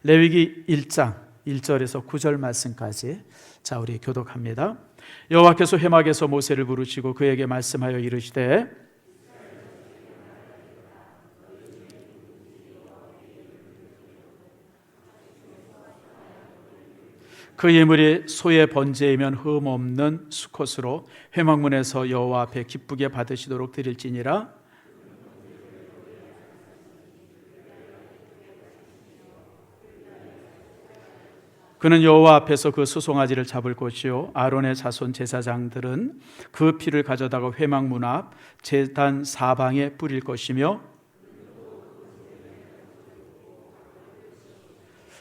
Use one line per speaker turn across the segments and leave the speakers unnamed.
레위기 1장 1절에서 9절 말씀까지 자 우리 교독합니다. 여호와께서 회막에서 모세를 부르시고 그에게 말씀하여 이르시되 그 예물이 소의 번제이면 흠 없는 수컷으로 회막문에서 여호와 앞에 기쁘게 받으시도록 드릴지니라. 그는 여호와 앞에서 그 수송아지를 잡을 것이요 아론의 자손 제사장들은 그 피를 가져다가 회막문 앞 제단 사방에 뿌릴 것이며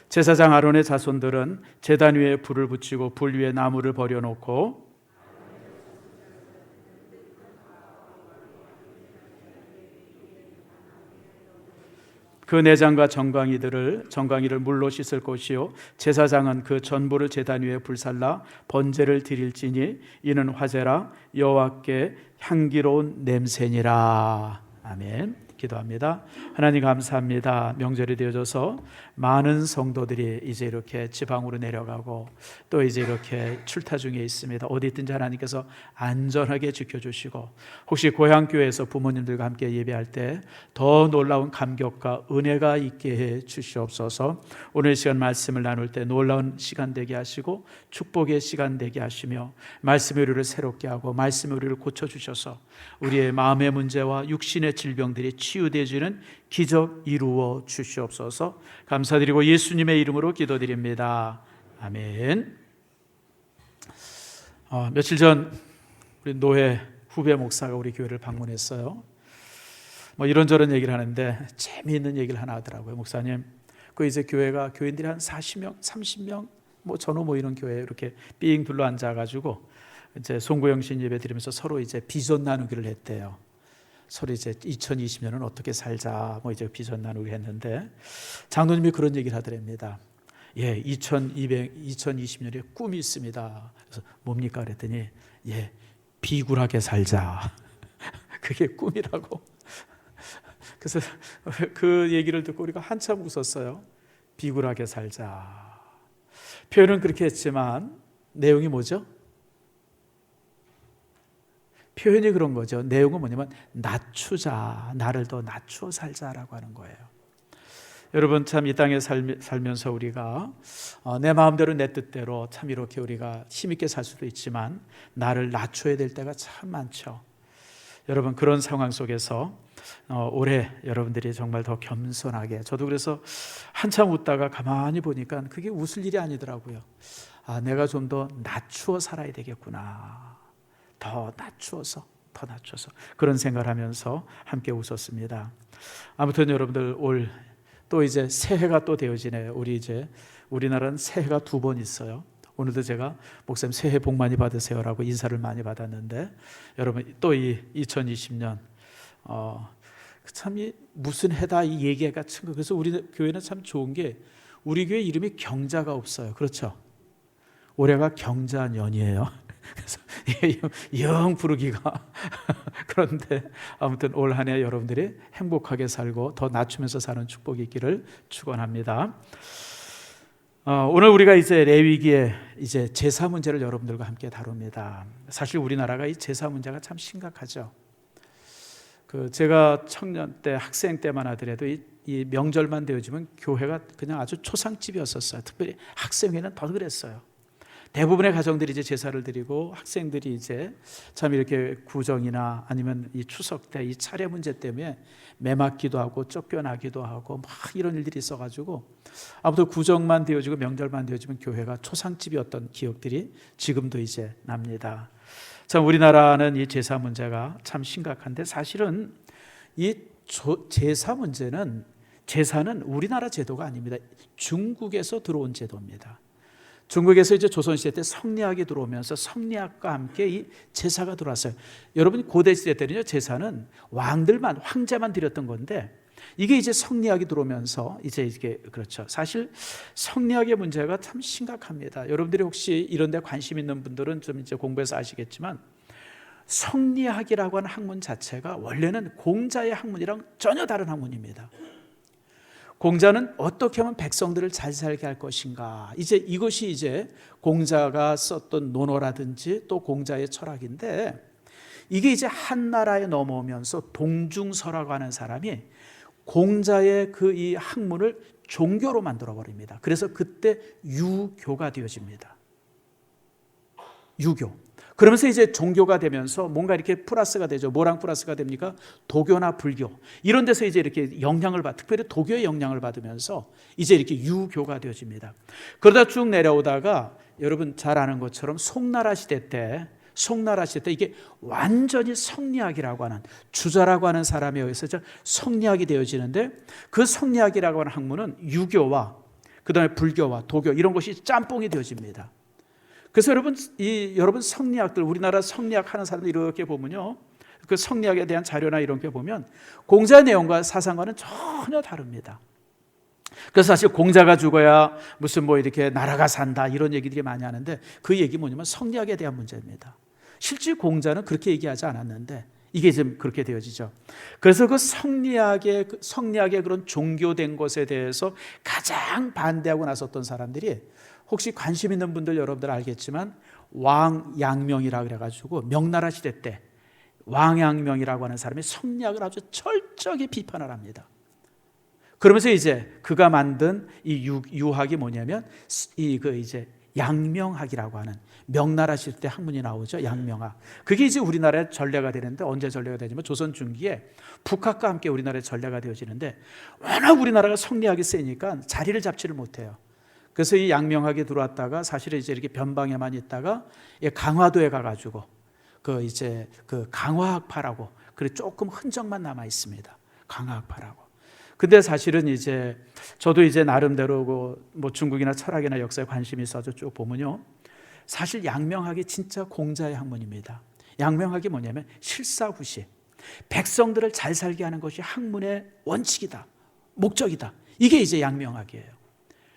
제사장 아론의 자손들은 제단 위에 불을 붙이고 불 위에 나무를 버려놓고 그 내장과 정강이를 물로 씻을 것이요 제사장은 그 전부를 제단 위에 불살라 번제를 드릴지니 이는 화제라 여호와께 향기로운 냄새니라. 아멘. 기도합니다. 하나님 감사합니다. 명절이 되어져서 많은 성도들이 이제 이렇게 지방으로 내려가고 또 이제 이렇게 출타 중에 있습니다. 어디 있든지 하나님께서 안전하게 지켜주시고 혹시 고향교회에서 부모님들과 함께 예배할 때 더 놀라운 감격과 은혜가 있게 해 주시옵소서. 오늘 시간 말씀을 나눌 때 놀라운 시간 되게 하시고 축복의 시간 되게 하시며 말씀의 우리를 새롭게 하고 말씀의 우리를 고쳐주셔서 우리의 마음의 문제와 육신의 질병들이 치유되어지는 기적 이루어 주시옵소서. 감사드리고 예수님의 이름으로 기도드립니다. 아멘. 며칠 전 우리 노회 후배 목사가 우리 교회를 방문했어요. 이런저런 얘기를 하는데 재미있는 얘기를 하나 하더라고요. 목사님, 그 이제 교회가 교인들이 한 40명, 30명 전후 모이는 교회에 이렇게 삥 둘러 앉아가지고 이제 송구영신 예배 드리면서 서로 이제 비전 나누기를 했대요. 서로 이제 2020년은 어떻게 살자 이제 비전 나누기 했는데 장로님이 그런 얘기를 하더랍니다. 예, 2020년에 꿈이 있습니다. 그래서 뭡니까 그랬더니 비굴하게 살자. 그게 꿈이라고. 그래서 그 얘기를 듣고 우리가 한참 웃었어요. 비굴하게 살자. 표현은 그렇게 했지만 내용이 뭐죠? 표현이 그런 거죠. 내용은 뭐냐면 낮추자, 나를 더 낮추어 살자라고 하는 거예요. 여러분 참 이 땅에 살면서 우리가 내 마음대로 내 뜻대로 참 이렇게 우리가 힘있게 살 수도 있지만 나를 낮춰야 될 때가 참 많죠. 여러분 그런 상황 속에서 올해 여러분들이 정말 더 겸손하게, 저도 그래서 한참 웃다가 가만히 보니까 그게 웃을 일이 아니더라고요. 내가 좀 더 낮추어 살아야 되겠구나. 더 낮추어서 그런 생각을 하면서 함께 웃었습니다. 아무튼 여러분들 올 또 이제 새해가 또 되어지네요. 우리나라는 새해가 2번 있어요. 오늘도 제가 목사님 새해 복 많이 받으세요라고 인사를 많이 받았는데 여러분 또 이 2020년 참 무슨 해다 이 얘기가 참. 그래서 우리 교회는 참 좋은 게 우리 교회 이름이 경자가 없어요. 그렇죠? 올해가 경자년이에요. 그래서 영 부르기가 그런데 아무튼 올 한 해 여러분들이 행복하게 살고 더 낮추면서 사는 축복이 있기를 축원합니다. 오늘 우리가 이제 레위기의 이제 제사 문제를 여러분들과 함께 다룹니다. 사실 우리나라가 이 제사 문제가 참 심각하죠. 제가 청년 때 학생 때만 하더라도 이 명절만 되어지면 교회가 그냥 아주 초상집이었었어요. 특별히 학생회는 더 그랬어요. 대부분의 가정들이 이제 제사를 드리고 학생들이 이제 참 이렇게 구정이나 아니면 이 추석 때 이 차례 문제 때문에 매맞기도 하고 쫓겨나기도 하고 막 이런 일들이 있어가지고 아무튼 구정만 되어지고 명절만 되어지면 교회가 초상집이었던 기억들이 지금도 이제 납니다. 참 우리나라는 이 제사 문제가 참 심각한데 사실은 이 제사는 우리나라 제도가 아닙니다. 중국에서 들어온 제도입니다. 중국에서 이제 조선시대 때 성리학이 들어오면서 성리학과 함께 이 제사가 들어왔어요. 여러분 고대 시대 때는요 제사는 황제만 드렸던 건데 이게 이제 성리학이 들어오면서 이제 이게 그렇죠. 사실 성리학의 문제가 참 심각합니다. 여러분들이 혹시 이런 데 관심 있는 분들은 좀 이제 공부해서 아시겠지만 성리학이라고 하는 학문 자체가 원래는 공자의 학문이랑 전혀 다른 학문입니다. 공자는 어떻게 하면 백성들을 잘 살게 할 것인가. 이제 이것이 이제 공자가 썼던 논어라든지 또 공자의 철학인데, 이게 이제 한나라에 넘어오면서 동중서라고 하는 사람이 공자의 그 이 학문을 종교로 만들어 버립니다. 그래서 그때 유교가 되어집니다. 유교. 그러면서 이제 종교가 되면서 뭔가 이렇게 플러스가 되죠. 뭐랑 플러스가 됩니까? 도교나 불교 이런 데서 이제 이렇게 영향을 특별히 도교의 영향을 받으면서 이제 이렇게 유교가 되어집니다. 그러다 쭉 내려오다가 여러분 잘 아는 것처럼 송나라 시대 때 이게 완전히 성리학이라고 하는, 주자라고 하는 사람에 의해서 성리학이 되어지는데, 그 성리학이라고 하는 학문은 유교와 그다음에 불교와 도교 이런 것이 짬뽕이 되어집니다. 그래서 여러분 성리학들, 우리나라 성리학 하는 사람들 이렇게 보면요, 그 성리학에 대한 자료나 이런 게 보면 공자의 내용과 사상과는 전혀 다릅니다. 그래서 사실 공자가 죽어야 무슨 뭐 이렇게 나라가 산다 이런 얘기들이 많이 하는데, 그 얘기 뭐냐면 성리학에 대한 문제입니다. 실제 공자는 그렇게 얘기하지 않았는데 이게 지금 그렇게 되어지죠. 그래서 그 성리학의 그런 종교된 것에 대해서 가장 반대하고 나섰던 사람들이, 혹시 관심 있는 분들 여러분들 알겠지만 왕양명이라고 그래가지고 명나라 시대 때 왕양명이라고 하는 사람이 성리학을 아주 철저하게 비판을 합니다. 그러면서 이제 그가 만든 이 유학이 뭐냐면 이제 양명학이라고 하는, 명나라 시대 때 학문이 나오죠. 양명학. 그게 이제 우리나라의 전례가 되는데, 언제 전례가 되냐면 조선 중기에 북학과 함께 우리나라의 전례가 되어지는데, 워낙 우리나라가 성리학이 세니까 자리를 잡지를 못해요. 그래서 이 양명학에 들어왔다가 사실은 이제 이렇게 변방에만 있다가 강화도에 가가지고 그 강화학파라고, 그래 조금 흔적만 남아 있습니다. 강화학파라고. 근데 사실은 이제 저도 이제 나름대로 뭐 중국이나 철학이나 역사에 관심이 있어서 쭉 보면요, 사실 양명학이 진짜 공자의 학문입니다. 양명학이 뭐냐면 실사구시, 백성들을 잘 살게 하는 것이 학문의 원칙이다, 목적이다. 이게 이제 양명학이에요.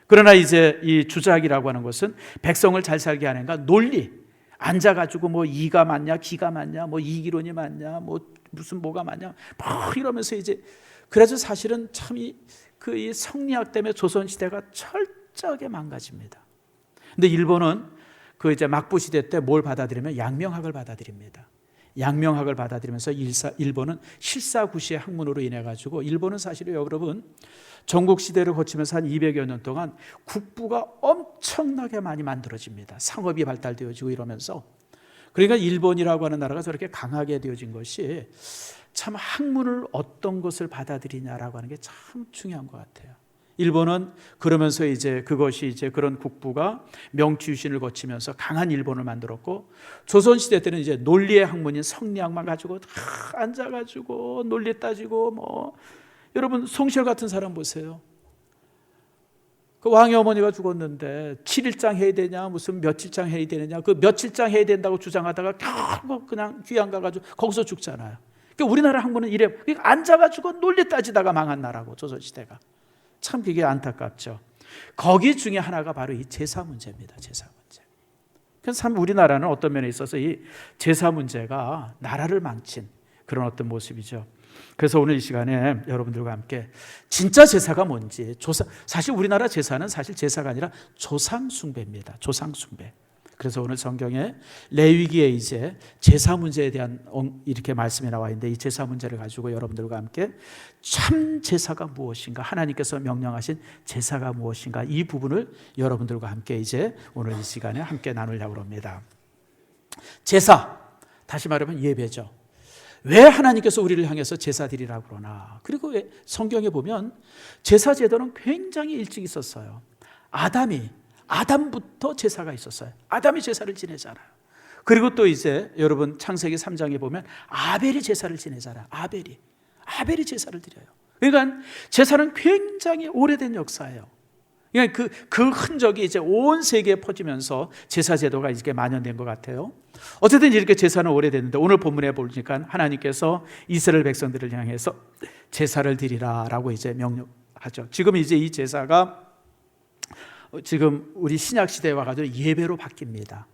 그러나 이제 이 주작이라고 하는 것은 백성을 잘 살게 하는가, 논리, 앉아가지고 뭐 이가 맞냐 기가 맞냐 뭐 이기론이 맞냐 뭐 무슨 뭐가 맞냐 뭐 이러면서 이제, 그래서 사실은 참 이 성리학 때문에 조선시대가 철저하게 망가집니다. 근데 일본은 그 이제 막부 시대 때 뭘 받아들이면 양명학을 받아들입니다. 양명학을 받아들이면서 일본은 실사구시의 학문으로 인해 가지고, 일본은 사실 여러분 전국 시대를 거치면서 한 200여 년 동안 국부가 엄청나게 많이 만들어집니다. 상업이 발달되어지고 이러면서. 그러니까 일본이라고 하는 나라가 저렇게 강하게 되어진 것이 참 학문을 어떤 것을 받아들이냐라고 하는 게 참 중요한 것 같아요. 일본은 그러면서 이제 그것이 이제 그런 국부가 명치유신을 거치면서 강한 일본을 만들었고, 조선시대 때는 이제 논리의 학문인 성리학만 가지고 앉아가지고 논리 따지고 뭐, 여러분 송시열 같은 사람 보세요. 그 왕의 어머니가 죽었는데 7일장 해야 되냐 무슨 며칠장 해야 되느냐, 그 며칠장 해야 된다고 주장하다가 결국 그냥 귀양 가가지고 거기서 죽잖아요. 그러니까 우리나라 학문은 이래, 그러니까 앉아가지고 논리 따지다가 망한 나라고, 조선시대가. 참 그게 안타깝죠. 거기 중에 하나가 바로 이 제사 문제입니다. 제사 문제. 그래서 참 우리나라는 어떤 면에 있어서 이 제사 문제가 나라를 망친 그런 어떤 모습이죠. 그래서 오늘 이 시간에 여러분들과 함께 진짜 제사가 뭔지, 사실 우리나라 제사는 사실 제사가 아니라 조상 숭배입니다. 조상 숭배. 그래서 오늘 성경에 레위기에 이제 제사 문제에 대한 이렇게 말씀이 나와 있는데, 이 제사 문제를 가지고 여러분들과 함께 참 제사가 무엇인가, 하나님께서 명령하신 제사가 무엇인가, 이 부분을 여러분들과 함께 이제 오늘 이 시간에 함께 나누려고 합니다. 제사, 다시 말하면 예배죠. 왜 하나님께서 우리를 향해서 제사 드리라고 그러나? 그리고 왜 성경에 보면 제사 제도는 굉장히 일찍 있었어요. 아담부터 제사가 있었어요. 아담이 제사를 지내잖아요. 그리고 또 이제 여러분 창세기 3장에 보면 아벨이 제사를 지내잖아요. 아벨이 제사를 드려요. 그러니까 제사는 굉장히 오래된 역사예요. 그러니까 그 흔적이 이제 온 세계에 퍼지면서 제사 제도가 이렇게 만연된 것 같아요. 어쨌든 이렇게 제사는 오래됐는데, 오늘 본문에 보니까 하나님께서 이스라엘 백성들을 향해서 제사를 드리라라고 이제 명령하죠. 지금 이제 이 제사가 지금 우리 신약 시대에 와가지고 예배로 바뀝니다.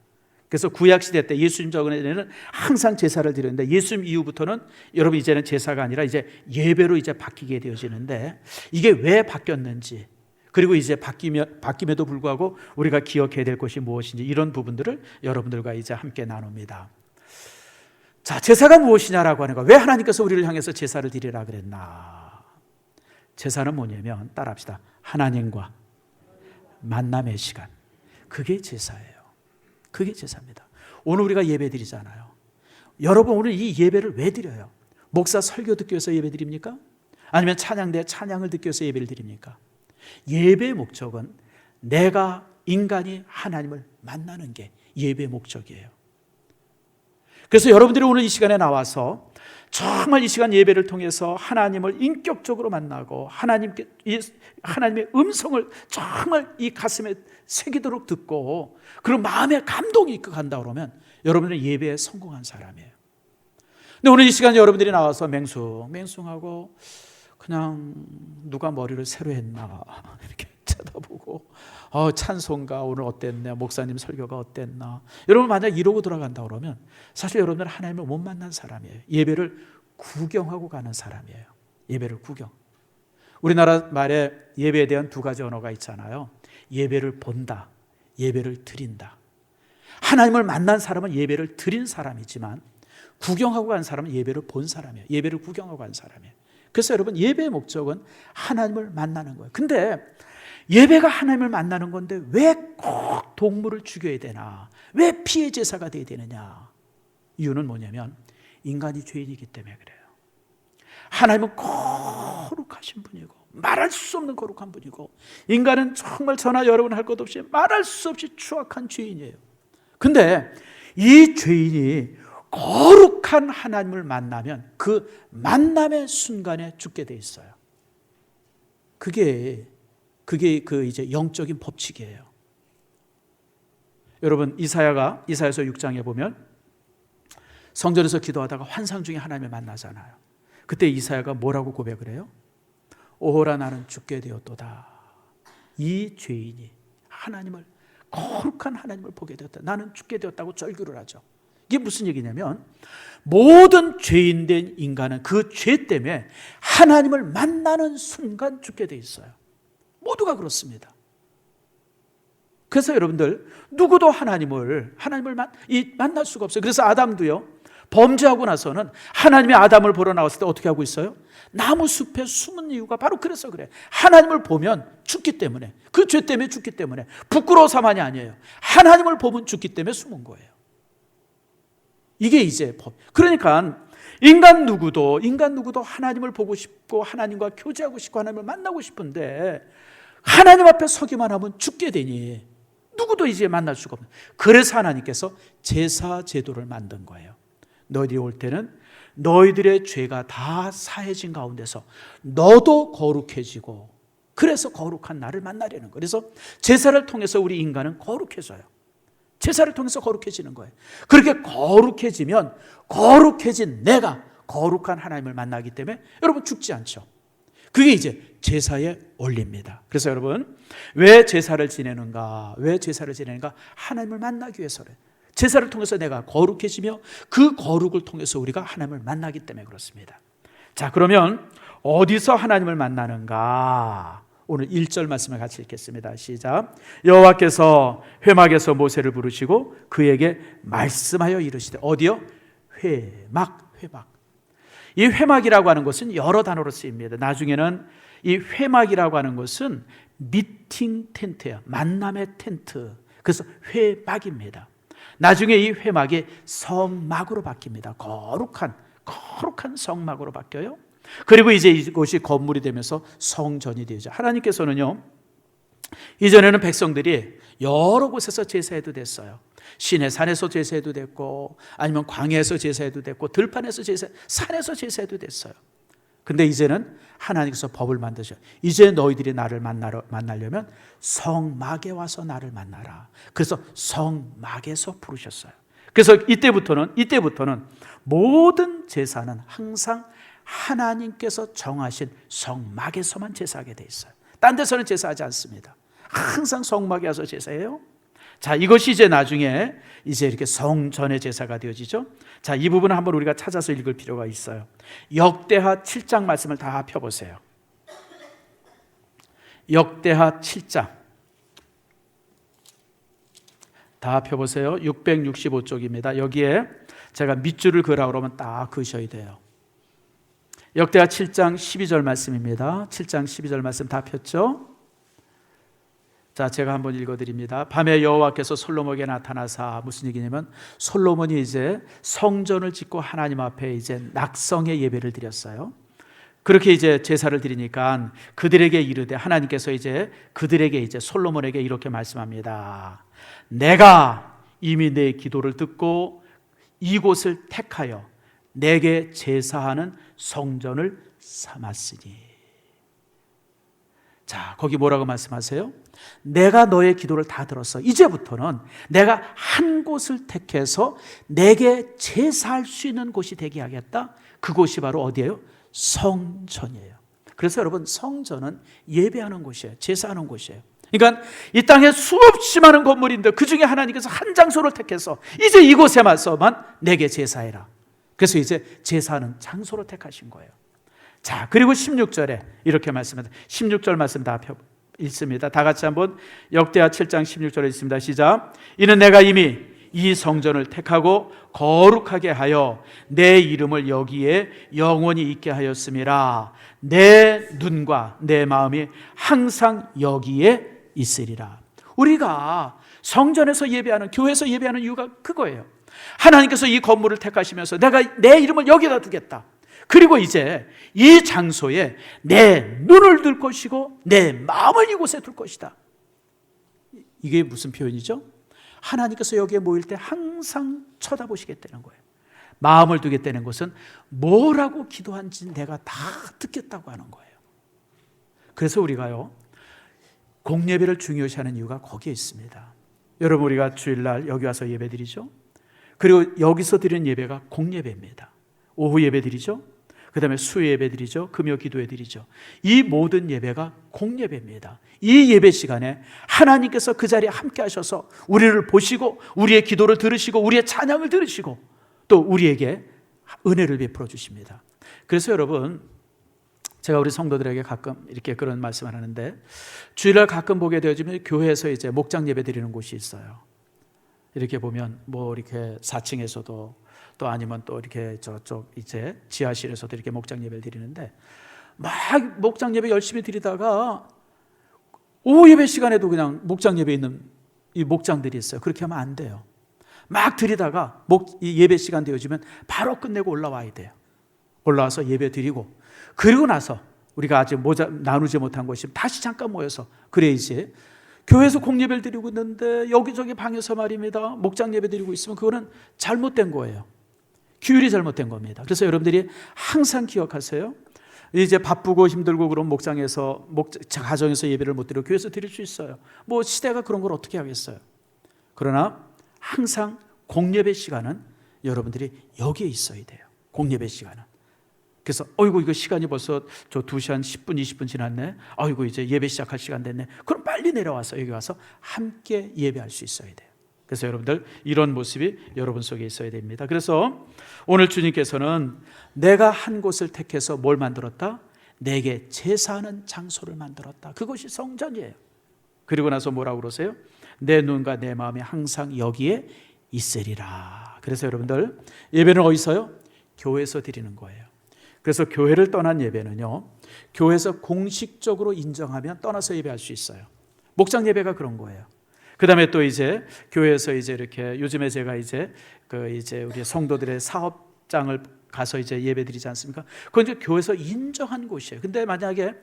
그래서 구약시대 때 예수님 전에는 항상 제사를 드렸는데 예수님 이후부터는 여러분 이제는 제사가 아니라 이제 예배로 이제 바뀌게 되어지는데 이게 왜 바뀌었는지, 그리고 이제 바뀜에도 불구하고 우리가 기억해야 될 것이 무엇인지, 이런 부분들을 여러분들과 이제 함께 나눕니다. 자, 제사가 무엇이냐라고 하는 거, 왜 하나님께서 우리를 향해서 제사를 드리라 그랬나? 제사는 뭐냐면, 따라합시다. 하나님과 만남의 시간, 그게 제사예요. 그게 제사입니다. 오늘 우리가 예배 드리잖아요. 여러분, 오늘 이 예배를 왜 드려요? 목사 설교 듣기 위해서 예배 드립니까? 아니면 찬양대 찬양을 듣기 위해서 예배를 드립니까? 예배의 목적은 내가, 인간이 하나님을 만나는 게 예배의 목적이에요. 그래서 여러분들이 오늘 이 시간에 나와서 정말 이 시간 예배를 통해서 하나님을 인격적으로 만나고 하나님의 음성을 정말 이 가슴에 새기도록 듣고, 그리고 마음에 감동이 입각한다 그러면 여러분은 예배에 성공한 사람이에요. 근데 오늘 이 시간에 여러분들이 나와서 맹숭하고 그냥 누가 머리를 새로 했나 이렇게 쳐다보고, 찬송가 오늘 어땠나, 목사님 설교가 어땠나, 여러분 만약 이러고 돌아간다 그러면 사실 여러분들은 하나님을 못 만난 사람이에요. 예배를 구경하고 가는 사람이에요. 예배를 구경. 우리나라 말에 예배에 대한 두 가지 언어가 있잖아요. 예배를 본다, 예배를 드린다. 하나님을 만난 사람은 예배를 드린 사람이지만 구경하고 간 사람은 예배를 본 사람이에요. 예배를 구경하고 간 사람이에요. 그래서 여러분, 예배의 목적은 하나님을 만나는 거예요. 근데 예배가 하나님을 만나는 건데 왜 꼭 동물을 죽여야 되나? 왜 피해 제사가 돼야 되느냐? 이유는 뭐냐면 인간이 죄인이기 때문에 그래요. 하나님은 거룩하신 분이고 말할 수 없는 거룩한 분이고, 인간은 정말 저나 여러분 할 것 없이 말할 수 없이 추악한 죄인이에요. 근데 이 죄인이 거룩한 하나님을 만나면 그 만남의 순간에 죽게 돼 있어요. 그게 그 이제 영적인 법칙이에요. 여러분, 이사야서 6장에 보면 성전에서 기도하다가 환상 중에 하나님을 만나잖아요. 그때 이사야가 뭐라고 고백을 해요? 오호라, 나는 죽게 되었도다. 이 죄인이 거룩한 하나님을 보게 되었다. 나는 죽게 되었다고 절규를 하죠. 이게 무슨 얘기냐면 모든 죄인된 인간은 그 죄 때문에 하나님을 만나는 순간 죽게 돼 있어요. 모두가 그렇습니다. 그래서 여러분들 누구도 하나님을 만날 수가 없어요. 그래서 아담도요, 범죄하고 나서는 하나님이 아담을 보러 나왔을 때 어떻게 하고 있어요? 나무 숲에 숨은 이유가 바로 그래서 그래. 하나님을 보면 죽기 때문에, 그 죄 때문에 죽기 때문에, 부끄러워서만이 아니에요. 하나님을 보면 죽기 때문에 숨은 거예요. 이게 이제 법. 그러니까 인간 누구도 하나님을 보고 싶고 하나님과 교제하고 싶고 하나님을 만나고 싶은데 하나님 앞에 서기만 하면 죽게 되니 누구도 이제 만날 수가 없는. 그래서 하나님께서 제사 제도를 만든 거예요. 너희들이 올 때는 너희들의 죄가 다 사해진 가운데서 너도 거룩해지고, 그래서 거룩한 나를 만나려는 거예요. 그래서 제사를 통해서 우리 인간은 거룩해져요. 제사를 통해서 거룩해지는 거예요. 그렇게 거룩해지면 거룩해진 내가 거룩한 하나님을 만나기 때문에 여러분 죽지 않죠. 그게 이제 제사의 원리입니다. 그래서 여러분, 왜 제사를 지내는가? 하나님을 만나기 위해서래. 제사를 통해서 내가 거룩해지며 그 거룩을 통해서 우리가 하나님을 만나기 때문에 그렇습니다. 자, 그러면 어디서 하나님을 만나는가? 오늘 1절 말씀을 같이 읽겠습니다. 시작. 여호와께서 회막에서 모세를 부르시고 그에게 말씀하여 이르시되. 어디요? 회막. 이 회막이라고 하는 것은 여러 단어로 쓰입니다. 나중에는 이 회막이라고 하는 것은 미팅 텐트예요. 만남의 텐트. 그래서 회막입니다. 나중에 이 회막이 성막으로 바뀝니다. 거룩한 성막으로 바뀌어요. 그리고 이제 이곳이 건물이 되면서 성전이 되죠. 하나님께서는요, 이전에는 백성들이 여러 곳에서 제사해도 됐어요. 시내 산에서 제사해도 됐고, 아니면 광야에서 제사해도 됐고, 들판에서 산에서 제사해도 됐어요. 근데 이제는 하나님께서 법을 만드셔. 이제 너희들이 나를 만나려면 성막에 와서 나를 만나라. 그래서 성막에서 부르셨어요. 그래서 이때부터는 모든 제사는 항상 하나님께서 정하신 성막에서만 제사하게 돼 있어요. 딴 데서는 제사하지 않습니다. 항상 성막에 와서 제사해요. 자, 이것이 이제 나중에 이제 이렇게 성전의 제사가 되어지죠. 자, 이 부분은 한번 우리가 찾아서 읽을 필요가 있어요. 역대하 7장 말씀을 다 펴보세요. 역대하 7장 다 펴보세요. 665쪽입니다. 여기에 제가 밑줄을 그으라고 그러면 딱 그으셔야 돼요. 역대하 7장 12절 말씀입니다. 7장 12절 말씀 다 폈죠? 자, 제가 한번 읽어드립니다. 밤에 여호와께서 솔로몬에게 나타나사, 무슨 얘기냐면 솔로몬이 이제 성전을 짓고 하나님 앞에 이제 낙성의 예배를 드렸어요. 그렇게 이제 제사를 드리니까 그들에게 이르되, 하나님께서 이제 그들에게 이제 솔로몬에게 이렇게 말씀합니다. 내가 이미 내 기도를 듣고 이곳을 택하여 내게 제사하는 성전을 삼았으니. 자, 거기 뭐라고 말씀하세요? 내가 너의 기도를 다 들었어. 이제부터는 내가 한 곳을 택해서 내게 제사할 수 있는 곳이 되게 하겠다. 그곳이 바로 어디예요? 성전이에요. 그래서 여러분, 성전은 예배하는 곳이에요. 제사하는 곳이에요. 그러니까 이 땅에 수없이 많은 건물인데 그 중에 하나님께서 한 장소를 택해서 이제 이곳에만서만 내게 제사해라. 그래서 이제 제사하는 장소로 택하신 거예요. 자, 그리고 16절에 이렇게 말씀합니다. 16절 말씀 다 읽습니다. 다 같이 한번 역대하 7장 16절에 있습니다. 시작. 이는 내가 이미 이 성전을 택하고 거룩하게 하여 내 이름을 여기에 영원히 있게 하였음이라. 내 눈과 내 마음이 항상 여기에 있으리라. 우리가 성전에서 예배하는, 교회에서 예배하는 이유가 그거예요. 하나님께서 이 건물을 택하시면서 내가 내 이름을 여기다 두겠다. 그리고 이제 이 장소에 내 눈을 둘 것이고 내 마음을 이곳에 둘 것이다. 이게 무슨 표현이죠? 하나님께서 여기에 모일 때 항상 쳐다보시겠다는 거예요. 마음을 두겠다는 것은 뭐라고 기도한지 내가 다 듣겠다고 하는 거예요. 그래서 우리가요, 공예배를 중요시하는 이유가 거기에 있습니다. 여러분, 우리가 주일날 여기 와서 예배드리죠. 그리고 여기서 드리는 예배가 공예배입니다. 오후 예배드리죠. 그 다음에 수요 예배드리죠. 금요 기도회드리죠. 이 모든 예배가 공예배입니다. 이 예배 시간에 하나님께서 그 자리에 함께 하셔서 우리를 보시고 우리의 기도를 들으시고 우리의 찬양을 들으시고 또 우리에게 은혜를 베풀어 주십니다. 그래서 여러분, 제가 우리 성도들에게 가끔 이렇게 그런 말씀을 하는데, 주일날 가끔 보게 되어지면 교회에서 이제 목장 예배 드리는 곳이 있어요. 이렇게 보면 뭐 이렇게 4층에서도 또 아니면 또 이렇게 저쪽 이제 지하실에서도 이렇게 목장 예배를 드리는데, 막 목장 예배 열심히 드리다가 오후 예배 시간에도 그냥 목장 예배 있는 이 목장들이 있어요. 그렇게 하면 안 돼요. 막 드리다가 이 예배 시간 되어지면 바로 끝내고 올라와야 돼요. 올라와서 예배 드리고, 그리고 나서 우리가 아직 나누지 못한 것이 다시 잠깐 모여서, 그래 이제 교회에서 공예배를 드리고 있는데 여기저기 방에서 말입니다, 목장 예배 드리고 있으면 그거는 잘못된 거예요. 규율이 잘못된 겁니다. 그래서 여러분들이 항상 기억하세요. 이제 바쁘고 힘들고 그런 목장에서 가정에서 예배를 못 드리고 교회에서 드릴 수 있어요. 뭐 시대가 그런 걸 어떻게 하겠어요. 그러나 항상 공예배 시간은 여러분들이 여기에 있어야 돼요. 공예배 시간은. 그래서 어이구, 이거 시간이 벌써 저 2시 한 10분 20분 지났네. 어이구, 이제 예배 시작할 시간 됐네. 그럼 빨리 내려와서 여기 와서 함께 예배할 수 있어야 돼요. 그래서 여러분들, 이런 모습이 여러분 속에 있어야 됩니다. 그래서 오늘 주님께서는 내가 한 곳을 택해서 뭘 만들었다? 내게 제사하는 장소를 만들었다. 그것이 성전이에요. 그리고 나서 뭐라고 그러세요? 내 눈과 내 마음이 항상 여기에 있으리라. 그래서 여러분들, 예배는 어디서요? 교회에서 드리는 거예요. 그래서 교회를 떠난 예배는요, 교회에서 공식적으로 인정하면 떠나서 예배할 수 있어요. 목장 예배가 그런 거예요. 그 다음에 또 이제 교회에서 이제 이렇게, 요즘에 제가 이제 우리 성도들의 사업장을 가서 이제 예배 드리지 않습니까? 그건 이제 교회에서 인정한 곳이에요. 근데 만약에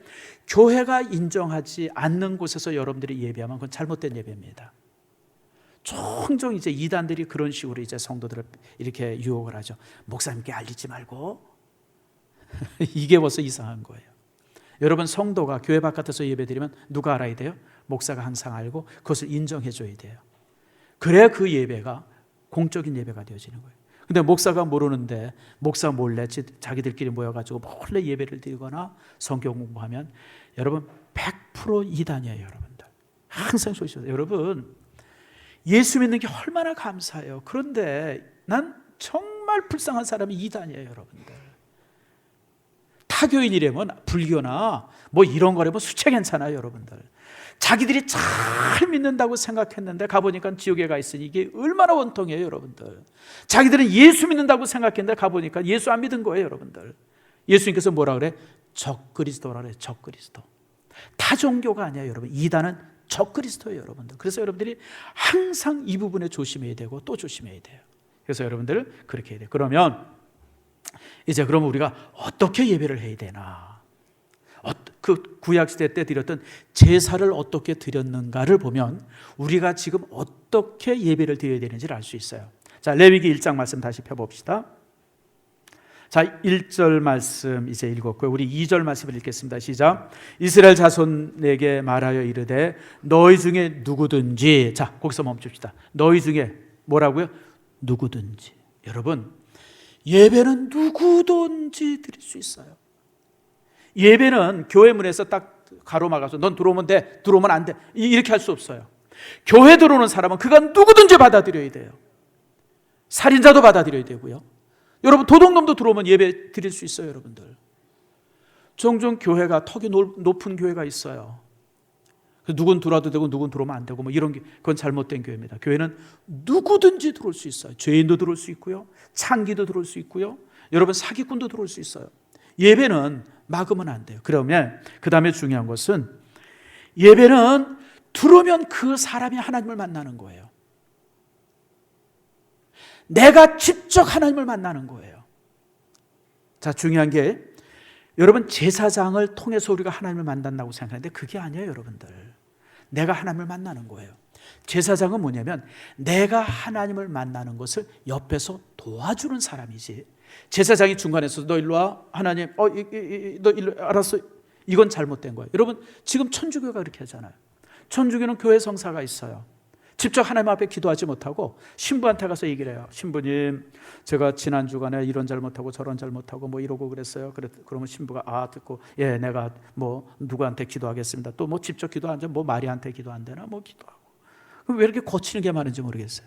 교회가 인정하지 않는 곳에서 여러분들이 예배하면 그건 잘못된 예배입니다. 종종 이제 이단들이 그런 식으로 이제 성도들을 이렇게 유혹을 하죠. 목사님께 알리지 말고. 이게 벌써 이상한 거예요. 여러분, 성도가 교회 바깥에서 예배드리면 누가 알아야 돼요? 목사가 항상 알고 그것을 인정해 줘야 돼요. 그래야 그 예배가 공적인 예배가 되어지는 거예요. 근데 목사가 모르는데 목사 몰래 자기들끼리 모여가지고 몰래 예배를 드리거나 성경 공부하면 여러분 100% 이단이에요. 여러분들 항상 조심하세요. 여러분, 예수 믿는 게 얼마나 감사해요. 그런데 난 정말 불쌍한 사람이 이단이에요, 여러분들. 타교인이라면 불교나 뭐 이런 거라면 수채 괜찮아요, 여러분들. 자기들이 잘 믿는다고 생각했는데 가보니까 지옥에 가 있으니 이게 얼마나 원통이에요, 여러분들. 자기들은 예수 믿는다고 생각했는데 가보니까 예수 안 믿은 거예요, 여러분들. 예수님께서 뭐라 그래? 적그리스도라 그래, 적그리스도. 타종교가 아니에요, 여러분. 이단은 적그리스도예요, 여러분들. 그래서 여러분들이 항상 이 부분에 조심해야 되고 또 조심해야 돼요. 그래서 여러분들 그렇게 해야 돼요. 그러면 이제 그럼 우리가 어떻게 예배를 해야 되나? 그 구약시대 때 드렸던 제사를 어떻게 드렸는가를 보면 우리가 지금 어떻게 예배를 드려야 되는지를 알 수 있어요. 자, 레위기 1장 말씀 다시 펴봅시다. 자, 1절 말씀 이제 읽었고요. 우리 2절 말씀을 읽겠습니다. 시작. 이스라엘 자손에게 말하여 이르되 너희 중에 누구든지, 자, 거기서 멈춥시다. 너희 중에 뭐라고요? 누구든지. 여러분, 예배는 누구든지 드릴 수 있어요. 예배는 교회 문에서 딱 가로막아서 넌 들어오면 돼, 들어오면 안 돼, 이렇게 할 수 없어요. 교회 들어오는 사람은 그가 누구든지 받아들여야 돼요. 살인자도 받아들여야 되고요. 여러분, 도둑놈도 들어오면 예배 드릴 수 있어요, 여러분들. 종종 교회가 턱이 높은 교회가 있어요. 누군 들어와도 되고 누군 들어오면 안 되고 뭐 이런 게, 그건 잘못된 교회입니다. 교회는 누구든지 들어올 수 있어요. 죄인도 들어올 수 있고요, 창기도 들어올 수 있고요, 여러분 사기꾼도 들어올 수 있어요. 예배는 막으면 안 돼요. 그러면 그 다음에 중요한 것은 예배는 들어오면 그 사람이 하나님을 만나는 거예요. 내가 직접 하나님을 만나는 거예요. 자, 중요한 게 여러분, 제사장을 통해서 우리가 하나님을 만난다고 생각하는데 그게 아니에요, 여러분들. 내가 하나님을 만나는 거예요. 제사장은 뭐냐면 내가 하나님을 만나는 것을 옆에서 도와주는 사람이지, 제사장이 중간에서 너 일로 와, 하나님, 너 일로, 알았어, 이건 잘못된 거예요. 여러분, 지금 천주교가 그렇게 하잖아요. 천주교는 교회 성사가 있어요. 직접 하나님 앞에 기도하지 못하고 신부한테 가서 얘기를 해요. 신부님, 제가 지난 주간에 이런 잘못하고 저런 잘못하고 뭐 이러고 그랬어요. 그러면 신부가 듣고, 예, 내가 뭐 누구한테 기도하겠습니다. 또 뭐 직접 기도 안 되나, 뭐 마리아한테 기도 안 되나, 뭐 기도하고. 그럼 왜 이렇게 거치는 게 많은지 모르겠어요.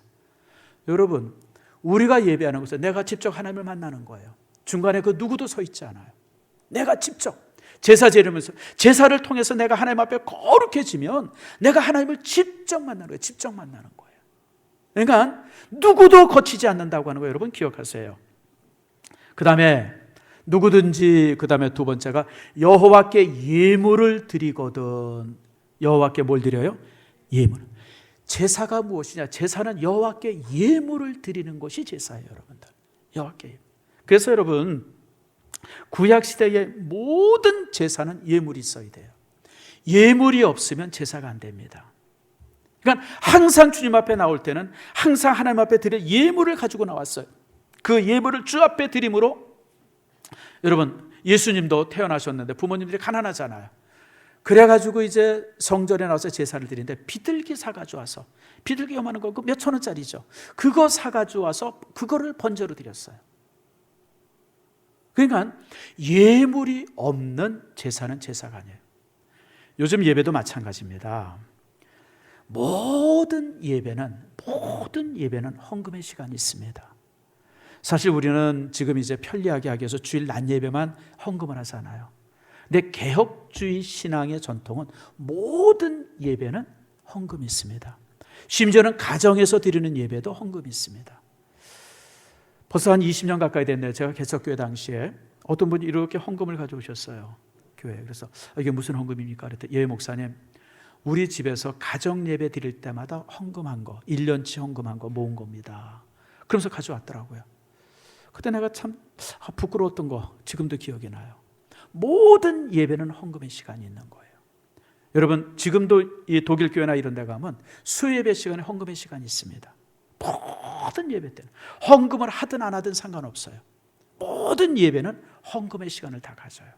여러분, 우리가 예배하는 것은 내가 직접 하나님을 만나는 거예요. 중간에 그 누구도 서 있지 않아요. 내가 직접 제사 지르면서, 제사를 통해서 내가 하나님 앞에 거룩해지면 내가 하나님을 직접 만나는 거예요. 직접 만나는 거예요. 그러니까 누구도 거치지 않는다고 하는 거예요. 여러분 기억하세요. 그 다음에 누구든지, 그 다음에 두 번째가 여호와께 예물을 드리거든. 여호와께 뭘 드려요? 예물. 제사가 무엇이냐? 제사는 여호와께 예물을 드리는 것이 제사예요, 여러분들. 여호와께 예물. 그래서 여러분, 구약시대의 모든 제사는 예물이 있어야 돼요. 예물이 없으면 제사가 안 됩니다. 그러니까 항상 주님 앞에 나올 때는 항상 하나님 앞에 드릴 예물을 가지고 나왔어요. 그 예물을 주 앞에 드림으로, 여러분, 예수님도 태어나셨는데 부모님들이 가난하잖아요. 그래가지고 이제 성전에 나와서 제사를 드리는데 비둘기 사가지고 와서, 비둘기 요만한 거 몇 천 원짜리죠. 그거 사가지고 와서 그거를 번제로 드렸어요. 그러니까 예물이 없는 제사는 제사가 아니에요. 요즘 예배도 마찬가지입니다. 모든 예배는 헌금의 시간이 있습니다. 사실 우리는 지금 이제 편리하게 하기 위해서 주일 낮 예배만 헌금을 하잖아요. 근데 개혁주의 신앙의 전통은 모든 예배는 헌금이 있습니다. 심지어는 가정에서 드리는 예배도 헌금이 있습니다. 벌써 한 20년 가까이 됐네요. 제가 개척교회 당시에 어떤 분이 이렇게 헌금을 가져오셨어요, 교회에. 그래서 이게 무슨 헌금입니까? 그랬더니, 예, 목사님, 우리 집에서 가정 예배 드릴 때마다 헌금한 거, 1년치 헌금한 거 모은 겁니다. 그러면서 가져왔더라고요. 그때 내가 참 부끄러웠던 거 지금도 기억이 나요. 모든 예배는 헌금의 시간이 있는 거예요. 여러분, 지금도 이 독일 교회나 이런 데 가면 수예배 시간에 헌금의 시간이 있습니다. 모든 예배 때는 헌금을 하든 안 하든 상관없어요. 모든 예배는 헌금의 시간을 다 가져요.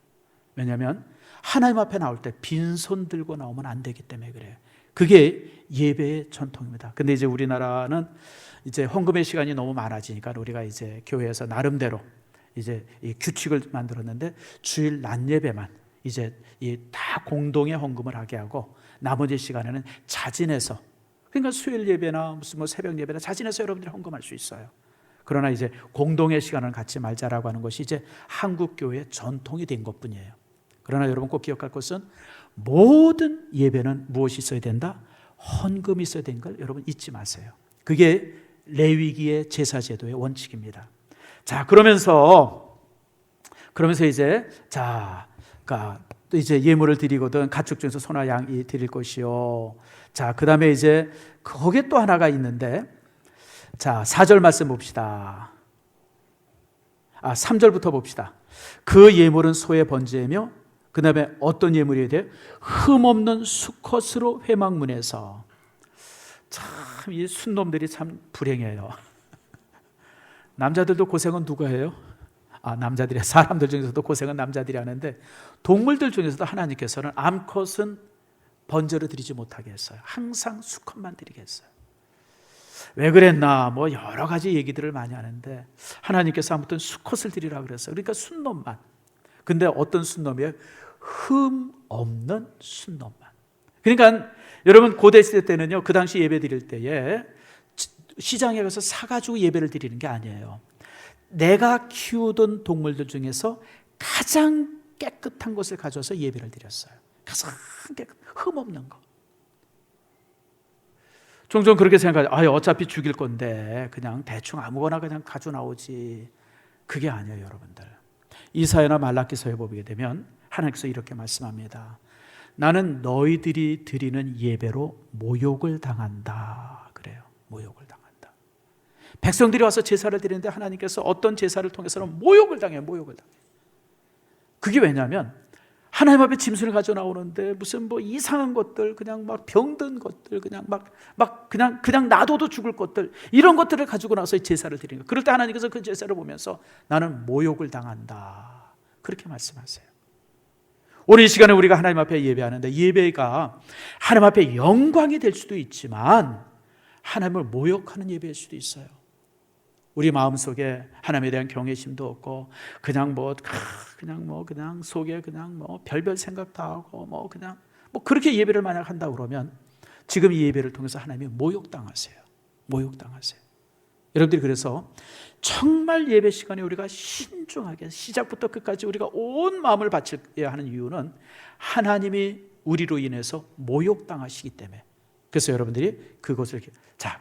왜냐하면 하나님 앞에 나올 때 빈손 들고 나오면 안 되기 때문에 그래요. 그게 예배의 전통입니다. 근데 이제 우리나라는 이제 헌금의 시간이 너무 많아지니까 우리가 이제 교회에서 나름대로 이제 이 규칙을 만들었는데 주일 낮 예배만 이제 다 공동의 헌금을 하게 하고 나머지 시간에는 자진해서 그러니까 수요일 예배나 무슨 뭐 새벽 예배나 자진해서 여러분들이 헌금할 수 있어요. 그러나 이제 공동의 시간을 갖지 말자라고 하는 것이 이제 한국 교회의 전통이 된 것뿐이에요. 그러나 여러분 꼭 기억할 것은 모든 예배는 무엇이 있어야 된다? 헌금이 있어야 되는 걸 여러분 잊지 마세요. 그게 레위기의 제사 제도의 원칙입니다. 자, 그러면서 이제 또 이제 예물을 드리거든 가축 중에서 소나 양이 드릴 것이요. 자, 그다음에 이제 거기에 또 하나가 있는데, 자, 4절 말씀 봅시다. 3절부터 봅시다. 그 예물은 소의 번제이며 그 다음에 어떤 예물이 돼요? 흠없는 수컷으로 회막문에서. 참 이 순놈들이 참 불행해요. 남자들도 고생은 누가 해요? 남자들이, 사람들 중에서도 고생은 남자들이 하는데 동물들 중에서도 하나님께서는 암컷은 번제로 드리지 못하게 했어요. 항상 수컷만 드리게 했어요. 왜 그랬나 뭐 여러 가지 얘기들을 많이 하는데 하나님께서 아무튼 수컷을 드리라 그랬어요. 그러니까 순놈만. 근데 어떤 순놈이에요? 흠 없는 순놈만. 그러니까 여러분 고대 시대 때는요, 그 당시 예배 드릴 때에 시장에 가서 사가지고 예배를 드리는 게 아니에요. 내가 키우던 동물들 중에서 가장 깨끗한 것을 가져와서 예배를 드렸어요. 가장 흠 없는 거. 종종 그렇게 생각해요. 어차피 죽일 건데 그냥 대충 아무거나 그냥 가져 나오지. 그게 아니에요, 여러분들. 이사야나 말라기서에 보게 되면 하나님께서 이렇게 말씀합니다. 나는 너희들이 드리는 예배로 모욕을 당한다. 그래요. 모욕을 당한다. 백성들이 와서 제사를 드리는데 하나님께서 어떤 제사를 통해서는 모욕을 당해요. 모욕을 당해요. 그게 왜냐하면 하나님 앞에 짐승을 가져 나오는데 무슨 뭐 이상한 것들, 그냥 막 병든 것들, 그냥 그냥 놔둬도 죽을 것들, 이런 것들을 가지고 나서 제사를 드리는 거예요. 그럴 때 하나님께서 그 제사를 보면서 나는 모욕을 당한다. 그렇게 말씀하세요. 오늘 이 시간에 우리가 하나님 앞에 예배하는데 예배가 하나님 앞에 영광이 될 수도 있지만 하나님을 모욕하는 예배일 수도 있어요. 우리 마음속에 하나님에 대한 경외심도 없고 그냥 속에 그냥 별별 생각 다 하고 그냥 그렇게 예배를 만약 한다 그러면 지금 이 예배를 통해서 하나님이 모욕당하세요. 모욕당하세요. 여러분들이 그래서 정말 예배 시간에 우리가 신중하게 시작부터 끝까지 우리가 온 마음을 바쳐야 하는 이유는 하나님이 우리로 인해서 모욕당하시기 때문에. 그래서 여러분들이 그것을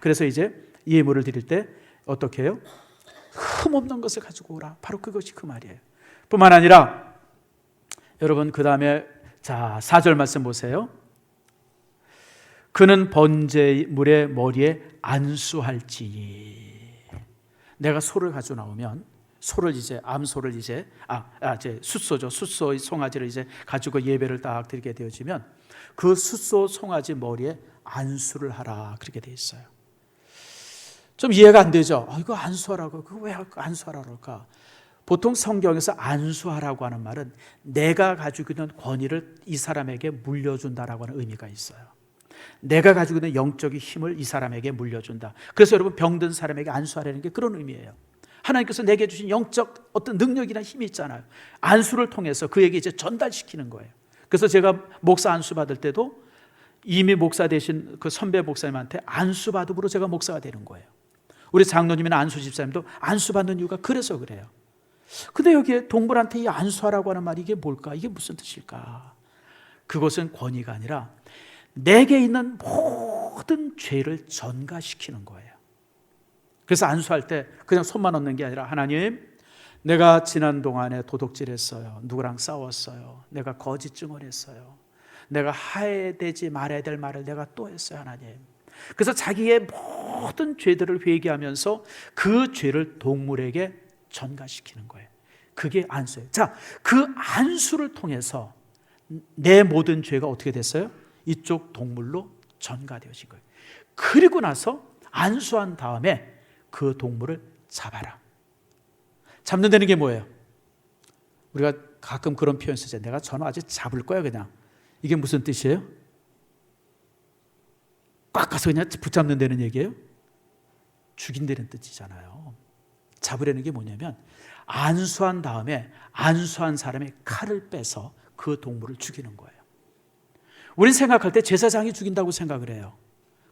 그래서 이제 예물을 드릴 때 어떻게 해요? 흠없는 것을 가지고 오라. 바로 그것이 그 말이에요. 뿐만 아니라 여러분 그 다음에 4절 말씀 보세요. 그는 번제물의 머리에 안수할지니. 내가 소를 가져 나오면 소를 이제 암소를 이제 숫소죠. 숫소의 송아지를 이제 가지고 예배를 딱 드리게 되어지면 그 숫소 송아지 머리에 안수를 하라. 그렇게 돼 있어요. 좀 이해가 안 되죠? 이거 안수하라고. 그거 왜 안수하라고 할까? 보통 성경에서 안수하라고 하는 말은 내가 가지고 있는 권위를 이 사람에게 물려준다라고 하는 의미가 있어요. 내가 가지고 있는 영적인 힘을 이 사람에게 물려준다. 그래서 여러분 병든 사람에게 안수하라는 게 그런 의미예요. 하나님께서 내게 주신 영적 어떤 능력이나 힘이 있잖아요. 안수를 통해서 그에게 이제 전달시키는 거예요. 그래서 제가 목사 안수 받을 때도 이미 목사 되신 그 선배 목사님한테 안수 받음으로 제가 목사가 되는 거예요. 우리 장로님이나 안수 집사님도 안수 받는 이유가 그래서 그래요. 근데 여기에 동물한테 이 안수하라고 하는 말이 이게 뭘까? 이게 무슨 뜻일까? 그것은 권위가 아니라 내게 있는 모든 죄를 전가시키는 거예요. 그래서 안수할 때 그냥 손만 얹는 게 아니라 하나님, 내가 지난 동안에 도둑질했어요. 누구랑 싸웠어요. 내가 거짓 증언했어요. 내가 하해야 되지 말아야 될 말을 내가 또 했어요, 하나님. 그래서 자기의 모든 죄들을 회개하면서 그 죄를 동물에게 전가시키는 거예요. 그게 안수예요. 그 안수를 통해서 내 모든 죄가 어떻게 됐어요? 이쪽 동물로 전가되어진 거예요. 그리고 나서 안수한 다음에 그 동물을 잡아라. 잡는다는 게 뭐예요? 우리가 가끔 그런 표현 쓰죠. 내가 저는 아직 잡을 거야 그냥. 이게 무슨 뜻이에요? 꽉 가서 그냥 붙잡는다는 얘기예요? 죽인다는 뜻이잖아요. 잡으려는 게 뭐냐면 안수한 다음에 안수한 사람의 칼을 빼서 그 동물을 죽이는 거예요. 우린 생각할 때 제사장이 죽인다고 생각을 해요.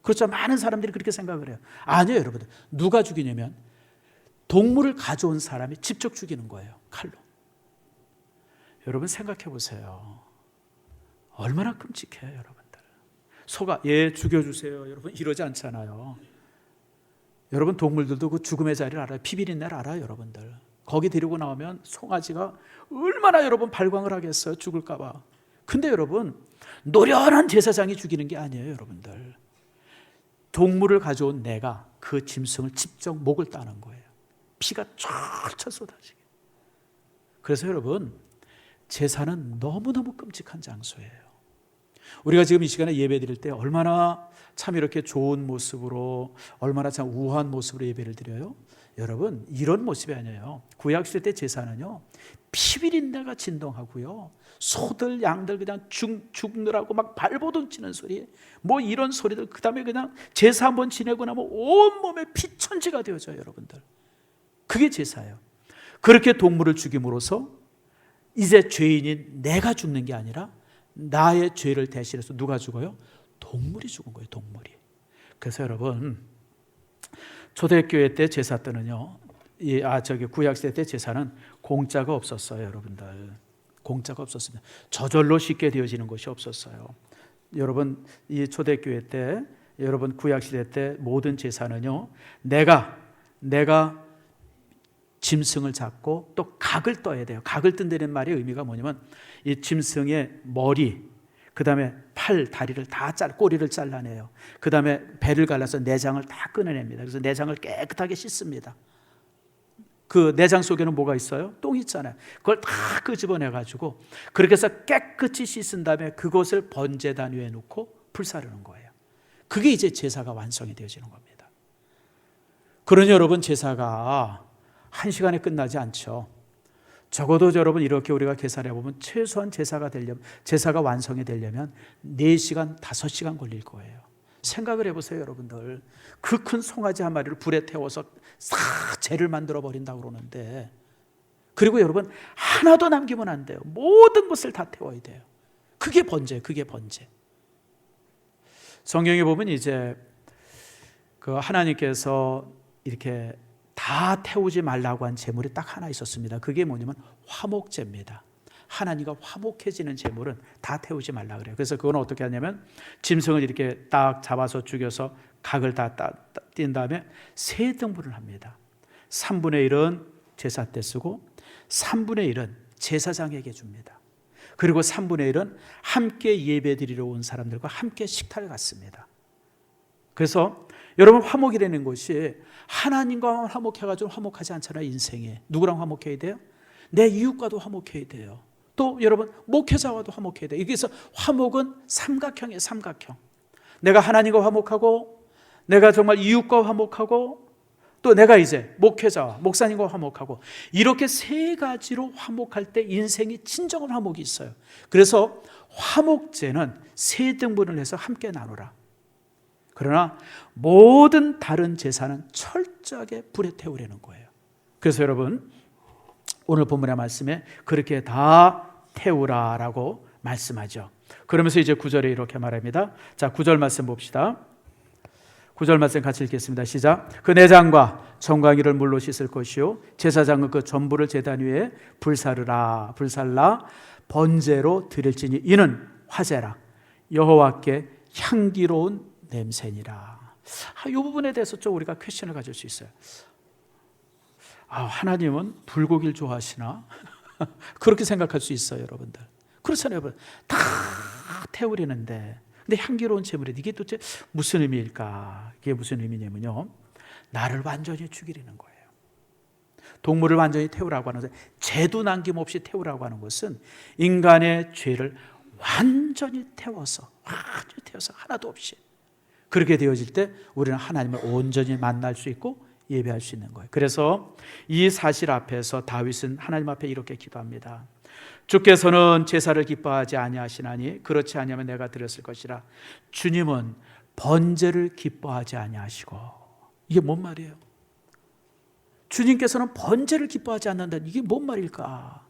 그렇죠. 많은 사람들이 그렇게 생각을 해요. 아니에요, 여러분들. 누가 죽이냐면 동물을 가져온 사람이 직접 죽이는 거예요, 칼로. 여러분 생각해 보세요. 얼마나 끔찍해요, 여러분들. 소가 얘 죽여주세요, 여러분 이러지 않잖아요. 여러분 동물들도 그 죽음의 자리를 알아요. 피비린내를 알아요, 여러분들. 거기 데리고 나오면 송아지가 얼마나 여러분 발광을 하겠어요, 죽을까 봐. 근데 여러분 노련한 제사장이 죽이는 게 아니에요, 여러분들. 동물을 가져온 내가 그 짐승을 직접 목을 따는 거예요. 피가 쫙쫙 쏟아지게. 그래서 여러분 제사는 너무너무 끔찍한 장소예요. 우리가 지금 이 시간에 예배 드릴 때 얼마나 참 이렇게 좋은 모습으로, 얼마나 참 우아한 모습으로 예배를 드려요. 여러분 이런 모습이 아니에요. 구약시대 때 제사는요 피비린내가 진동하고요, 소들 양들 그냥 죽느라고 막 발버둥 치는 소리, 뭐 이런 소리들, 그 다음에 그냥 제사 한번 지내고 나면 온몸에 피천지가 되어져요, 여러분들. 그게 제사예요. 그렇게 동물을 죽임으로써 이제 죄인인 내가 죽는 게 아니라 나의 죄를 대신해서 누가 죽어요? 동물이 죽은 거예요, 동물이. 그래서 여러분 초대교회 때 제사 때는요, 구약시대 때 제사는 공짜가 없었어요, 여러분들. 공짜가 없었습니다. 저절로 쉽게 되어지는 것이 없었어요. 여러분 이 초대교회 때, 여러분 구약시대 때 모든 제사는요, 내가 짐승을 잡고 또 각을 떠야 돼요. 각을 뜬다는 말의 의미가 뭐냐면 이 짐승의 머리, 그 다음에 팔, 다리를 다 꼬리를 잘라내요. 그 다음에 배를 갈라서 내장을 다 끊어냅니다. 그래서 내장을 깨끗하게 씻습니다. 그 내장 속에는 뭐가 있어요? 똥이 있잖아요. 그걸 다 끄집어내가지고 그렇게 해서 깨끗이 씻은 다음에 그것을 번제단 위에 놓고 불사르는 거예요. 그게 이제 제사가 완성이 되어지는 겁니다. 그러니 여러분 제사가 한 시간에 끝나지 않죠. 적어도 여러분 이렇게 우리가 계산해 보면 최소한 제사가 완성이 되려면 4시간, 5시간 걸릴 거예요. 생각을 해보세요, 여러분들. 그 큰 송아지 한 마리를 불에 태워서 싹 재를 만들어 버린다고 그러는데, 그리고 여러분 하나도 남기면 안 돼요. 모든 것을 다 태워야 돼요. 그게 번제예요, 그게 번제. 성경에 보면 이제 그 하나님께서 이렇게 다 태우지 말라고 한 제물이 딱 하나 있었습니다. 그게 뭐냐면 화목제입니다. 하나님과 화목해지는 제물은 다 태우지 말라 그래요. 그래서 그건 어떻게 하냐면 짐승을 이렇게 딱 잡아서 죽여서 각을 다 띈 다음에 3등분을 합니다. 3분의 1은 제사 때 쓰고 3분의 1은 제사장에게 줍니다. 그리고 3분의 1은 함께 예배드리러 온 사람들과 함께 식탁을 갖습니다. 그래서 여러분 화목이라는 것이 하나님과 화목해가지고 화목하지 않잖아요. 인생에 누구랑 화목해야 돼요? 내 이웃과도 화목해야 돼요. 또 여러분 목회자와도 화목해야 돼요. 그래서 화목은 삼각형이에요. 삼각형. 내가 하나님과 화목하고, 내가 정말 이웃과 화목하고, 또 내가 이제 목회자와 목사님과 화목하고, 이렇게 3가지로 화목할 때 인생이 진정한 화목이 있어요. 그래서 화목제는 3등분을 해서 함께 나누라. 그러나 모든 다른 제사는 철저하게 불에 태우려는 거예요. 그래서 여러분 오늘 본문의 말씀에 그렇게 다 태우라라고 말씀하죠. 그러면서 이제 9절에 이렇게 말합니다. 자, 9절 말씀 봅시다. 9절 말씀 같이 읽겠습니다. 시작. 그 내장과 정강이를 물로 씻을 것이요 제사장은 그 전부를 제단 위에 불살라 번제로 드릴지니 이는 화제라 여호와께 향기로운 냄새니라. 이 부분에 대해서 좀 우리가 퀘션을 가질 수 있어요. 하나님은 불고기를 좋아하시나? 그렇게 생각할 수 있어요, 여러분들. 그렇잖아요, 여러분. 다 태우리는데, 근데 향기로운 제물이 이게 도대체 무슨 의미일까? 이게 무슨 의미냐면요, 나를 완전히 죽이려는 거예요. 동물을 완전히 태우라고 하는 것은, 죄도 남김없이 태우라고 하는 것은 인간의 죄를 완전히 태워서 하나도 없이, 그렇게 되어질 때 우리는 하나님을 온전히 만날 수 있고 예배할 수 있는 거예요. 그래서 이 사실 앞에서 다윗은 하나님 앞에 이렇게 기도합니다. 주께서는 제사를 기뻐하지 아니하시나니 그렇지 아니하면 내가 드렸을 것이라. 주님은 번제를 기뻐하지 아니하시고. 이게 뭔 말이에요? 주님께서는 번제를 기뻐하지 않는다는 이게 뭔 말일까?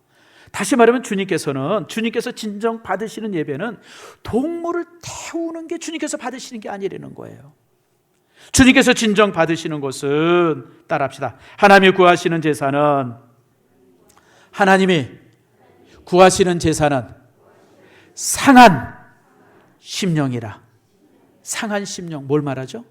다시 말하면 주님께서 진정 받으시는 예배는 동물을 태우는 게 주님께서 받으시는 게 아니라는 거예요. 주님께서 진정 받으시는 것은, 따라합시다, 하나님이 구하시는 제사는, 하나님이 구하시는 제사는 상한 심령이라. 상한 심령, 뭘 말하죠?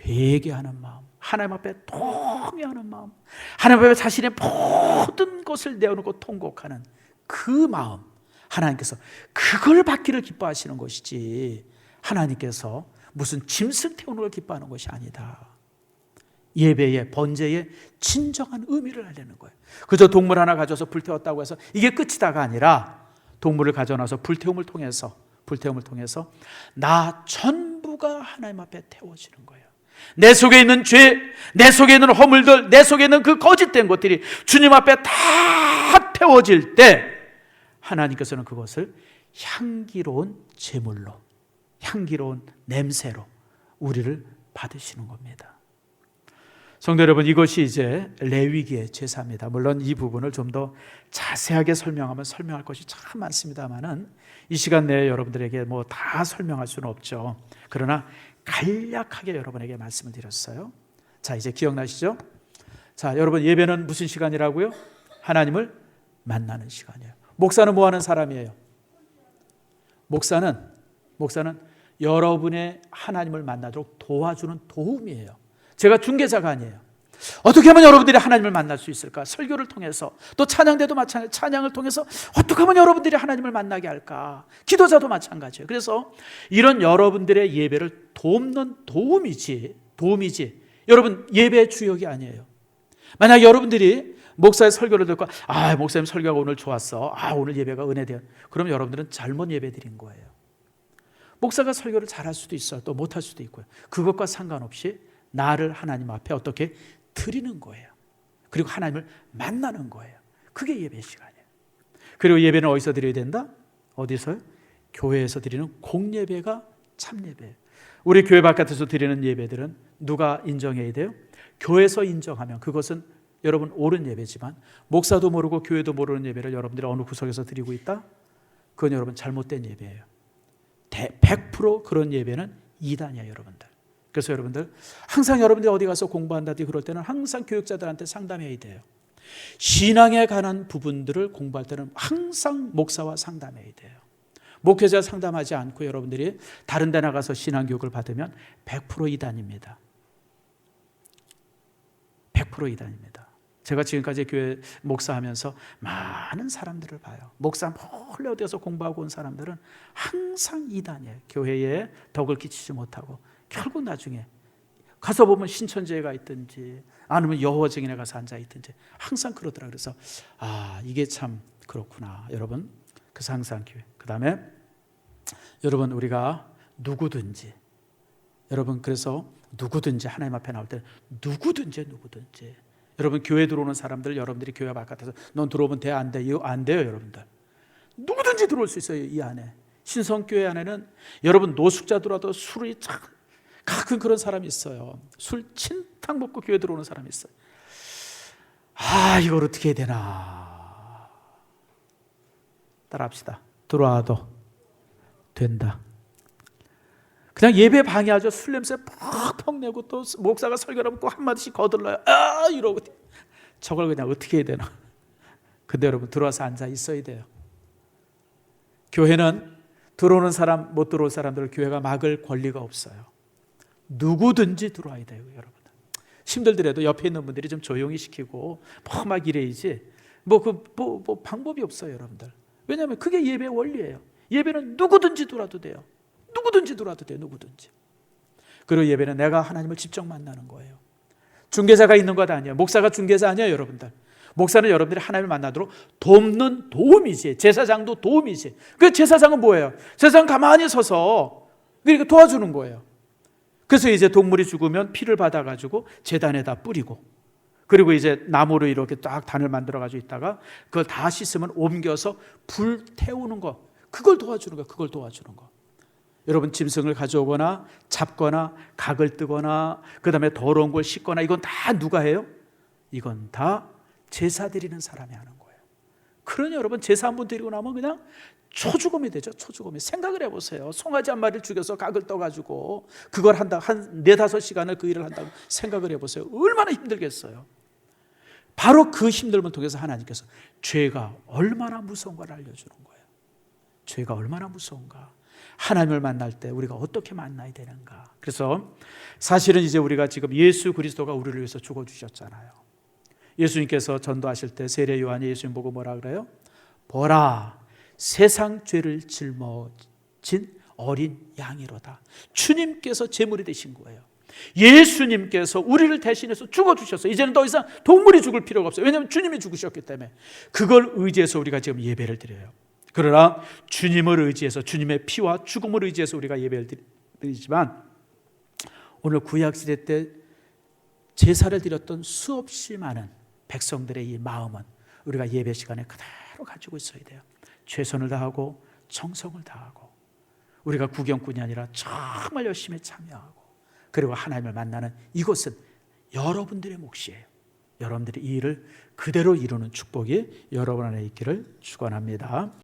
회개하는 마음, 하나님 앞에 통회하는 마음, 하나님 앞에 자신의 모든 것을 내어놓고 통곡하는 그 마음, 하나님께서 그걸 받기를 기뻐하시는 것이지, 하나님께서 무슨 짐승 태우는 걸 기뻐하는 것이 아니다. 예배의, 번제의 진정한 의미를 알리는 거예요. 그저 동물 하나 가져서 불태웠다고 해서 이게 끝이다가 아니라, 동물을 가져놔서 불태움을 통해서 나 전부가 하나님 앞에 태워지는 거예요. 내 속에 있는 죄, 내 속에 있는 허물들, 내 속에 있는 그 거짓된 것들이 주님 앞에 다 태워질 때, 하나님께서는 그것을 향기로운 제물로, 향기로운 냄새로 우리를 받으시는 겁니다. 성도 여러분, 이것이 이제 레위기의 제사입니다. 물론 이 부분을 좀 더 자세하게 설명하면 설명할 것이 참 많습니다만은 이 시간 내에 여러분들에게 뭐 다 설명할 수는 없죠. 그러나 간략하게 여러분에게 말씀을 드렸어요. 자, 이제 기억나시죠? 자, 여러분, 예배는 무슨 시간이라고요? 하나님을 만나는 시간이에요. 목사는 뭐 하는 사람이에요? 목사는 여러분의 하나님을 만나도록 도와주는 도움이에요. 제가 중개자가 아니에요. 어떻게 하면 여러분들이 하나님을 만날 수 있을까? 설교를 통해서, 또 찬양대도 마찬가지, 찬양을 통해서 어떻게 하면 여러분들이 하나님을 만나게 할까? 기도자도 마찬가지예요. 그래서 이런 여러분들의 예배를 돕는 도움이지, 여러분 예배의 주역이 아니에요. 만약 여러분들이 목사의 설교를 듣고, 목사님 설교가 오늘 좋았어, 오늘 예배가 은혜돼요, 그럼 여러분들은 잘못 예배 드린 거예요. 목사가 설교를 잘할 수도 있어요, 또 못할 수도 있고요. 그것과 상관없이 나를 하나님 앞에 어떻게 드리는 거예요. 그리고 하나님을 만나는 거예요. 그게 예배 시간이에요. 그리고 예배는 어디서 드려야 된다? 어디서요? 교회에서 드리는 공예배가 참예배예요. 우리 교회 바깥에서 드리는 예배들은 누가 인정해야 돼요? 교회에서 인정하면 그것은 여러분 옳은 예배지만, 목사도 모르고 교회도 모르는 예배를 여러분들이 어느 구석에서 드리고 있다? 그건 여러분 잘못된 예배예요. 100% 그런 예배는 이단이에요, 여러분들. 그래서 여러분들 항상 여러분들이 어디 가서 공부한다든지 그럴 때는 항상 교육자들한테 상담해야 돼요. 신앙에 관한 부분들을 공부할 때는 항상 목사와 상담해야 돼요. 목회자 상담하지 않고 여러분들이 다른 데 나가서 신앙교육을 받으면 100% 이단입니다. 100% 이단입니다. 제가 지금까지 교회 목사하면서 많은 사람들을 봐요. 목사 몰래 어디서 공부하고 온 사람들은 항상 이단이에요. 교회에 덕을 끼치지 못하고 결국 나중에 가서 보면 신천지에 있든지 아니면 여호와 증인에 가서 앉아 있든지 항상 그러더라. 그래서 이게 참 그렇구나, 여러분. 그래서 항상 교회. 그 다음에 여러분, 우리가 누구든지, 여러분, 그래서 누구든지 하나님 앞에 나올 때 누구든지 여러분, 교회 들어오는 사람들, 여러분들이 교회 바깥에서 넌 들어오면 돼, 안 돼요? 안 돼요, 여러분들. 누구든지 들어올 수 있어요. 이 안에 신성교회 안에는 여러분 노숙자 들어와도 술이 참 가끔 그런 사람이 있어요. 술 진탕 먹고 교회 들어오는 사람이 있어요. 이걸 어떻게 해야 되나? 따라합시다. 들어와도 된다. 그냥 예배 방해하죠. 술 냄새 퍽퍽 내고 또 목사가 설교하면 꼭 한마디씩 거들러요. 이러고 저걸 그냥 어떻게 해야 되나? 근데 여러분, 들어와서 앉아 있어야 돼요. 교회는 들어오는 사람, 못 들어올 사람들을 교회가 막을 권리가 없어요. 누구든지 들어와야 돼요, 여러분. 힘들더라도 옆에 있는 분들이 좀 조용히 시키고 막 이래야지. 방법이 없어요, 여러분들. 왜냐하면 그게 예배의 원리예요. 예배는 누구든지 들어와도 돼요. 누구든지. 그리고 예배는 내가 하나님을 직접 만나는 거예요. 중개자가 있는 것 아니에요. 목사가 중개자 아니에요, 여러분들. 목사는 여러분들이 하나님을 만나도록 돕는 도움이지. 제사장도 도움이지. 그 제사장은 뭐예요? 제사장은 가만히 서서 그러니까 도와주는 거예요. 그래서 이제 동물이 죽으면 피를 받아가지고 제단에다 뿌리고, 그리고 이제 나무로 이렇게 딱 단을 만들어가지고 있다가 그걸 다 씻으면 옮겨서 불 태우는 거, 그걸 도와주는 거. 여러분, 짐승을 가져오거나 잡거나 각을 뜨거나 그 다음에 더러운 걸 씻거나 이건 다 누가 해요? 이건 다 제사 드리는 사람이 하는 거예요. 그러니 여러분 제사 한 번 드리고 나면 그냥 초죽음이 되죠. 초죽음이. 생각을 해보세요. 송아지 한 마리를 죽여서 각을 떠가지고 그걸 한다, 한 4-5시간을 그 일을 한다고 생각을 해보세요. 얼마나 힘들겠어요. 바로 그 힘듦을 통해서 하나님께서 죄가 얼마나 무서운 걸 알려주는 거예요. 죄가 얼마나 무서운가, 하나님을 만날 때 우리가 어떻게 만나야 되는가. 그래서 사실은 이제 우리가 지금 예수 그리스도가 우리를 위해서 죽어주셨잖아요. 예수님께서 전도하실 때 세례 요한이 예수님 보고 뭐라 그래요? 보라, 세상 죄를 짊어진 어린 양이로다. 주님께서 제물이 되신 거예요. 예수님께서 우리를 대신해서 죽어주셨어요. 이제는 더 이상 동물이 죽을 필요가 없어요. 왜냐하면 주님이 죽으셨기 때문에. 그걸 의지해서 우리가 지금 예배를 드려요. 그러나 주님을 의지해서, 주님의 피와 죽음을 의지해서 우리가 예배를 드리지만, 오늘 구약시대 때 제사를 드렸던 수없이 많은 백성들의 이 마음은 우리가 예배 시간에 그대로 가지고 있어야 돼요. 최선을 다하고 정성을 다하고, 우리가 구경꾼이 아니라 정말 열심히 참여하고, 그리고 하나님을 만나는 이곳은 여러분들의 몫이에요. 여러분들이 이 일을 그대로 이루는 축복이 여러분 안에 있기를 축원합니다.